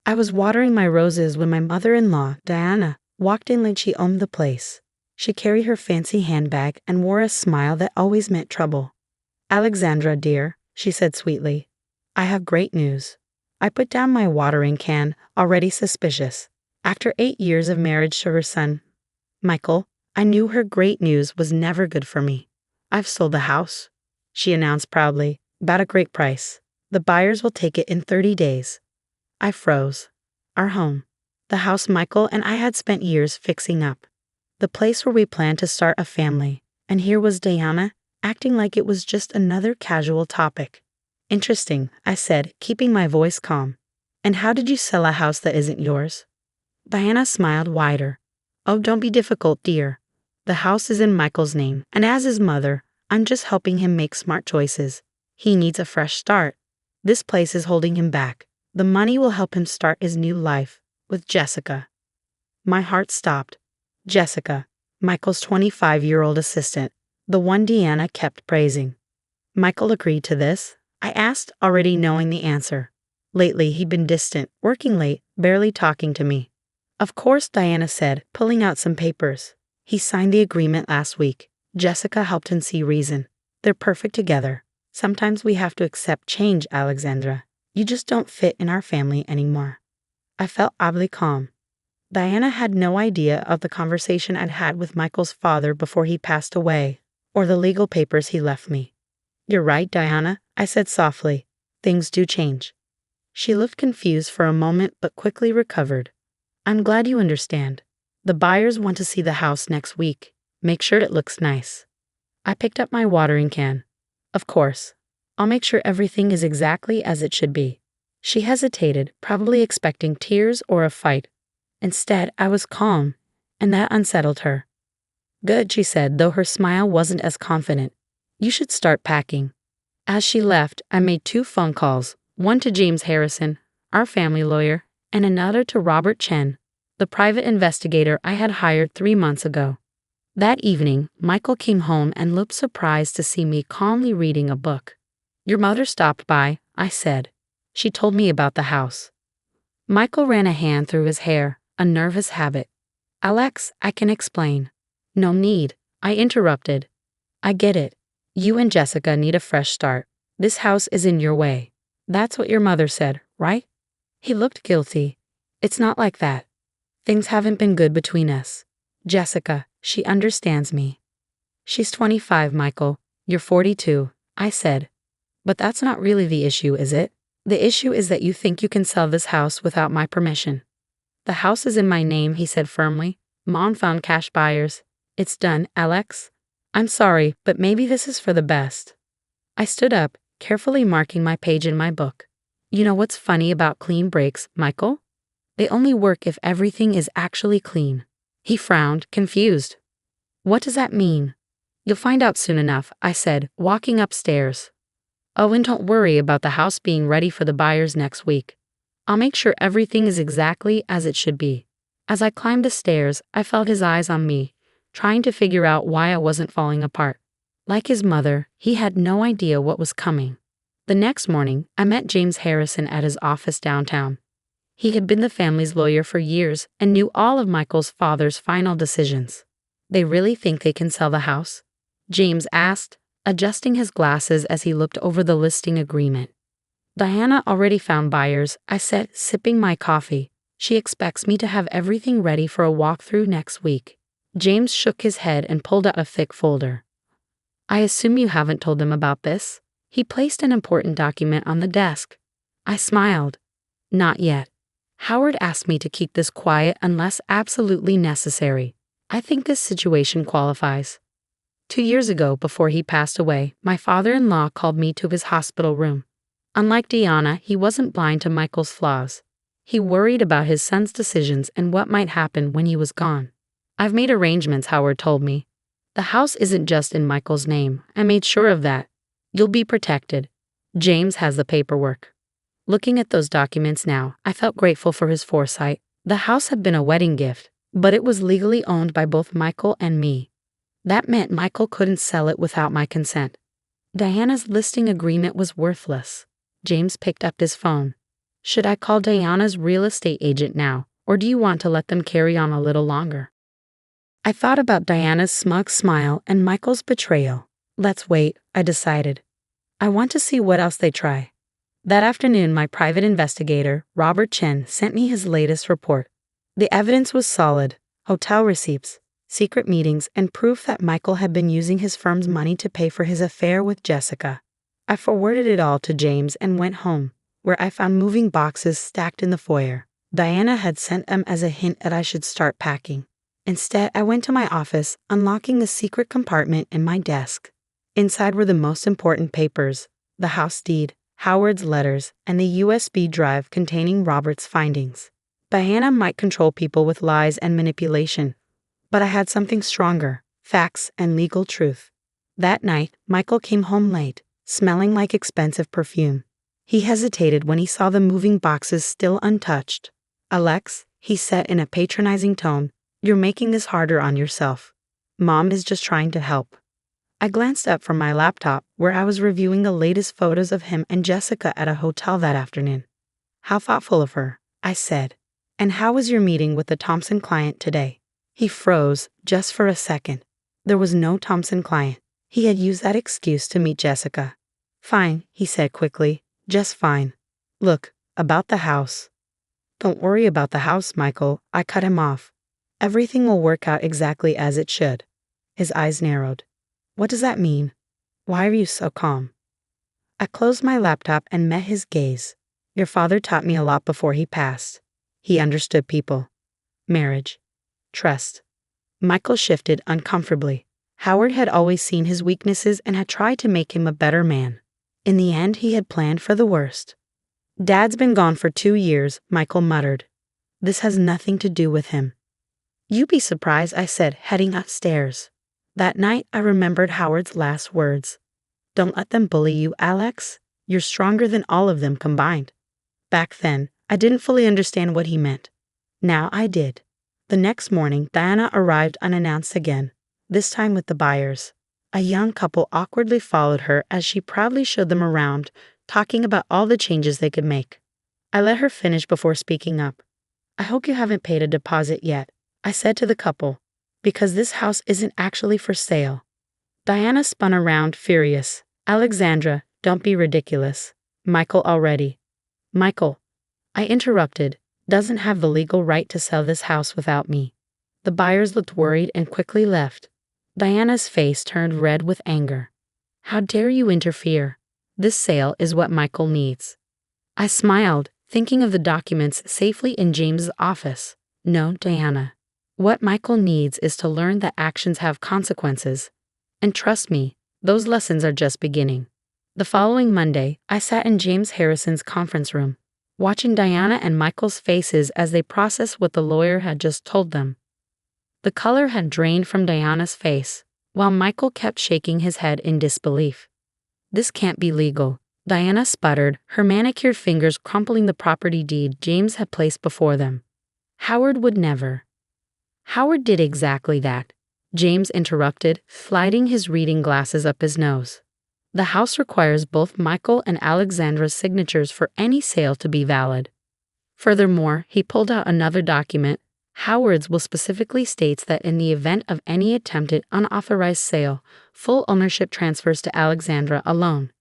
I was watering my roses when my mother-in-law, Diana, walked in like she owned the place. She carried her fancy handbag and wore a smile that always meant trouble. "Alexandra, dear," she said sweetly, "I have great news." I put down my watering can, already suspicious. After 8 years of marriage to her son, Michael, I knew her great news was never good for me. "I've sold the house," she announced proudly, "about a great price. The buyers will take it in 30 days. I froze. Our home. The house Michael and I had spent years fixing up. The place where we planned to start a family. And here was Diana, acting like it was just another casual topic. "Interesting," I said, keeping my voice calm. "And how did you sell a house that isn't yours?" Diana smiled wider. "Oh, don't be difficult, dear. The house is in Michael's name, and as his mother, I'm just helping him make smart choices. He needs a fresh start. This place is holding him back. The money will help him start his new life with Jessica." My heart stopped. Jessica, Michael's 25-year-old assistant, the one Deanna kept praising. Michael agreed to this? I asked, already knowing the answer. Lately, he'd been distant, working late, barely talking to me. "Of course," Diana said, pulling out some papers. "He signed the agreement last week." Jessica helped him see reason. "They're perfect together. Sometimes we have to accept change, Alexandra. You just don't fit in our family anymore." I felt oddly calm. Diana had no idea of the conversation I'd had with Michael's father before he passed away, or the legal papers he left me. "You're right, Diana," I said softly. "Things do change." She looked confused for a moment but quickly recovered. "I'm glad you understand. The buyers want to see the house next week. Make sure it looks nice." I picked up my watering can. "Of course. I'll make sure everything is exactly as it should be." She hesitated, probably expecting tears or a fight. Instead, I was calm, and that unsettled her. "Good," she said, though her smile wasn't as confident. "You should start packing." As she left, I made 2 phone calls, one to James Harrison, our family lawyer, and another to Robert Chen, the private investigator I had hired 3 months ago. That evening, Michael came home and looked surprised to see me calmly reading a book. "Your mother stopped by," I said. "She told me about the house." Michael ran a hand through his hair, a nervous habit. "Alex, I can explain." "No need," I interrupted. "I get it. You and Jessica need a fresh start. This house is in your way. That's what your mother said, right?" He looked guilty. "It's not like that. Things haven't been good between us. Jessica, she understands me." "She's 25, Michael. You're 42, I said. "But that's not really the issue, is it? The issue is that you think you can sell this house without my permission." "The house is in my name," he said firmly. "Mom found cash buyers. It's done, Alex. I'm sorry, but maybe this is for the best." I stood up, carefully marking my page in my book. "You know what's funny about clean breaks, Michael? They only work if everything is actually clean." He frowned, confused. "What does that mean?" "You'll find out soon enough," I said, walking upstairs. "Oh, and don't worry about the house being ready for the buyers next week. I'll make sure everything is exactly as it should be." As I climbed the stairs, I felt his eyes on me, trying to figure out why I wasn't falling apart. Like his mother, he had no idea what was coming. The next morning, I met James Harrison at his office downtown. He had been the family's lawyer for years and knew all of Michael's father's final decisions. "They really think they can sell the house?" James asked, adjusting his glasses as he looked over the listing agreement. "Diana already found buyers," I said, sipping my coffee. "She expects me to have everything ready for a walkthrough next week." James shook his head and pulled out a thick folder. "I assume you haven't told them about this?" He placed an important document on the desk. I smiled. "Not yet. Howard asked me to keep this quiet unless absolutely necessary. I think this situation qualifies." 2 years ago, before he passed away, my father-in-law called me to his hospital room. Unlike Deanna, he wasn't blind to Michael's flaws. He worried about his son's decisions and what might happen when he was gone. "I've made arrangements," Howard told me. "The house isn't just in Michael's name. I made sure of that. You'll be protected. James has the paperwork." Looking at those documents now, I felt grateful for his foresight. The house had been a wedding gift, but it was legally owned by both Michael and me. That meant Michael couldn't sell it without my consent. Diana's listing agreement was worthless. James picked up his phone. Should I call Diana's real estate agent now, or do you want to let them carry on a little longer? I thought about Diana's smug smile and Michael's betrayal. Let's wait, I decided. I want to see what else they try. That afternoon, my private investigator, Robert Chen, sent me his latest report. The evidence was solid: hotel receipts, secret meetings, and proof that Michael had been using his firm's money to pay for his affair with Jessica. I forwarded it all to James and went home, where I found moving boxes stacked in the foyer. Diana had sent them as a hint that I should start packing. Instead, I went to my office, unlocking the secret compartment in my desk. Inside were the most important papers: the house deed, Howard's letters, and the USB drive containing Robert's findings. Diana might control people with lies and manipulation, but I had something stronger: facts and legal truth. That night, Michael came home late, smelling like expensive perfume. He hesitated when he saw the moving boxes still untouched. "Alex," he said in a patronizing tone, "you're making this harder on yourself. Mom is just trying to help." I glanced up from my laptop, where I was reviewing the latest photos of him and Jessica at a hotel that afternoon. "How thoughtful of her," I said. "And how was your meeting with the Thompson client today?" He froze, just for a second. There was no Thompson client. He had used that excuse to meet Jessica. "Fine," he said quickly. "Just fine. Look, about the house." "Don't worry about the house, Michael," I cut him off. "Everything will work out exactly as it should." His eyes narrowed. "What does that mean? Why are you so calm?" I closed my laptop and met his gaze. "Your father taught me a lot before he passed. He understood people. Marriage. Trust." Michael shifted uncomfortably. Howard had always seen his weaknesses and had tried to make him a better man. In the end, he had planned for the worst. "Dad's been gone for 2 years," Michael muttered. "This has nothing to do with him." "You'd be surprised," I said, heading upstairs. That night, I remembered Howard's last words. "Don't let them bully you, Alex. You're stronger than all of them combined." Back then, I didn't fully understand what he meant. Now I did. The next morning, Diana arrived unannounced again, this time with the buyers. A young couple awkwardly followed her as she proudly showed them around, talking about all the changes they could make. I let her finish before speaking up. "I hope you haven't paid a deposit yet," I said to the couple, "because this house isn't actually for sale." Diana spun around, furious. "Alexandra, don't be ridiculous. Michael already." "Michael," I interrupted, "doesn't have the legal right to sell this house without me." The buyers looked worried and quickly left. Diana's face turned red with anger. "How dare you interfere? This sale is what Michael needs." I smiled, thinking of the documents safely in James's office. "No, Diana. What Michael needs is to learn that actions have consequences. And trust me, those lessons are just beginning." The following Monday, I sat in James Harrison's conference room, watching Diana and Michael's faces as they processed what the lawyer had just told them. The color had drained from Diana's face, while Michael kept shaking his head in disbelief. "This can't be legal," Diana sputtered, her manicured fingers crumpling the property deed James had placed before them. "Howard would never." "Howard did exactly that," James interrupted, sliding his reading glasses up his nose. "The house requires both Michael and Alexandra's signatures for any sale to be valid. Furthermore," he pulled out another document, "Howard's will specifically states that in the event of any attempted unauthorized sale, full ownership transfers to Alexandra alone."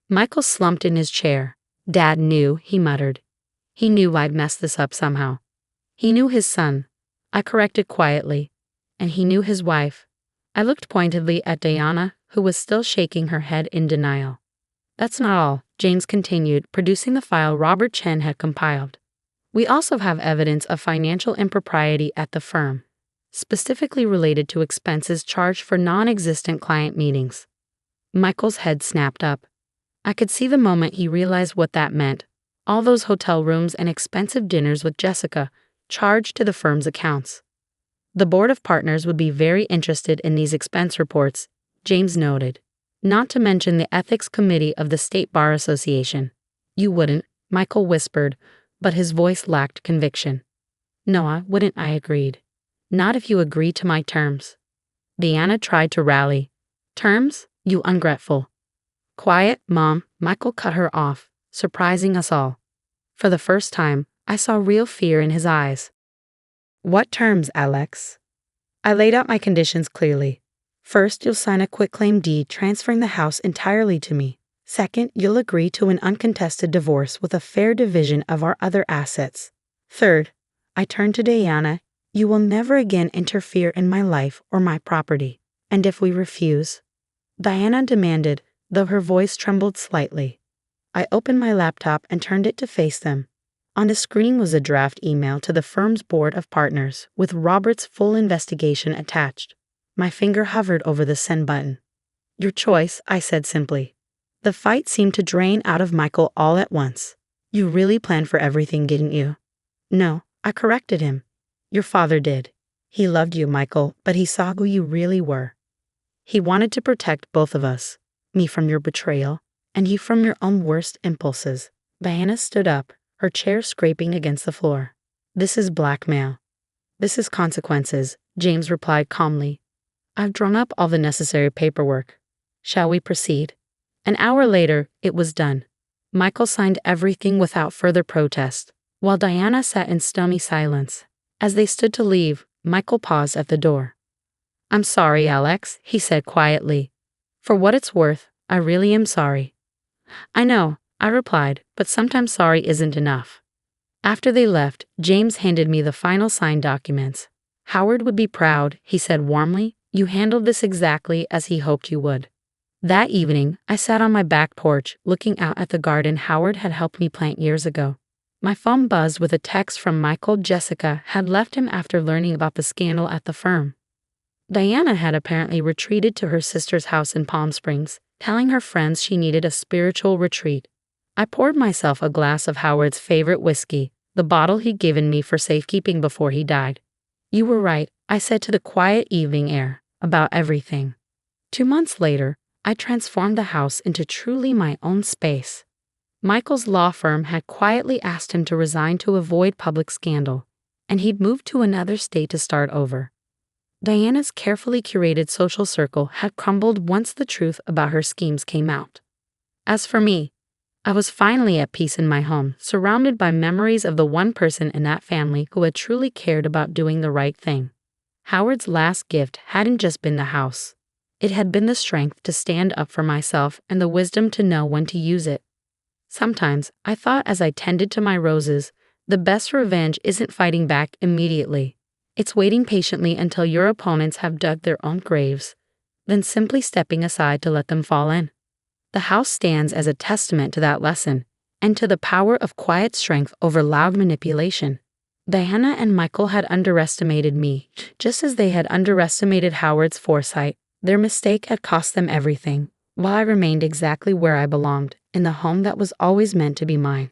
Michael slumped in his chair. "Dad knew," he muttered. "He knew I'd mess this up somehow. He knew his son," I corrected quietly, "and he knew his wife." I looked pointedly at Diana, who was still shaking her head in denial. "That's not all," James continued, producing the file Robert Chen had compiled. "We also have evidence of financial impropriety at the firm, specifically related to expenses charged for non-existent client meetings." Michael's head snapped up. I could see the moment he realized what that meant. All those hotel rooms and expensive dinners with Jessica, charged to the firm's accounts. "The board of partners would be very interested in these expense reports," James noted. "Not to mention the ethics committee of the State Bar Association." "You wouldn't," Michael whispered, but his voice lacked conviction. "No, I wouldn't," I agreed. "Not if you agree to my terms." Diana tried to rally. "Terms? You ungrateful." "Quiet, Mom," Michael cut her off, surprising us all. For the first time, I saw real fear in his eyes. What terms, Alex? I laid out my conditions clearly. First, you'll sign a quitclaim deed transferring the house entirely to me. Second, you'll agree to an uncontested divorce with a fair division of our other assets. Third, I turned to Diana, you will never again interfere in my life or my property. And if we refuse? Diana demanded, though her voice trembled slightly. I opened my laptop and turned it to face them. On the screen was a draft email to the firm's board of partners, with Robert's full investigation attached. My finger hovered over the send button. Your choice, I said simply. The fight seemed to drain out of Michael all at once. You really planned for everything, didn't you? No, I corrected him. Your father did. He loved you, Michael, but he saw who you really were. He wanted to protect both of us, me from your betrayal, and you from your own worst impulses. Diana stood up, her chair scraping against the floor. This is blackmail. This is consequences, James replied calmly. I've drawn up all the necessary paperwork. Shall we proceed? An hour later, it was done. Michael signed everything without further protest, while Diana sat in stony silence. As they stood to leave, Michael paused at the door. I'm sorry, Alex, he said quietly. For what it's worth, I really am sorry. I know, I replied, but sometimes sorry isn't enough. After they left, James handed me the final signed documents. Howard would be proud, he said warmly. You handled this exactly as he hoped you would. That evening, I sat on my back porch, looking out at the garden Howard had helped me plant years ago. My phone buzzed with a text from Michael. Jessica had left him after learning about the scandal at the firm. Diana had apparently retreated to her sister's house in Palm Springs, telling her friends she needed a spiritual retreat. I poured myself a glass of Howard's favorite whiskey, the bottle he'd given me for safekeeping before he died. You were right, I said to the quiet evening air, about everything. 2 months later, I transformed the house into truly my own space. Michael's law firm had quietly asked him to resign to avoid public scandal, and he'd moved to another state to start over. Diana's carefully curated social circle had crumbled once the truth about her schemes came out. As for me, I was finally at peace in my home, surrounded by memories of the one person in that family who had truly cared about doing the right thing. Howard's last gift hadn't just been the house. It had been the strength to stand up for myself and the wisdom to know when to use it. Sometimes, I thought as I tended to my roses, the best revenge isn't fighting back immediately. It's waiting patiently until your opponents have dug their own graves, then simply stepping aside to let them fall in. The house stands as a testament to that lesson, and to the power of quiet strength over loud manipulation. Diana and Michael had underestimated me, just as they had underestimated Howard's foresight. Their mistake had cost them everything, while I remained exactly where I belonged, in the home that was always meant to be mine.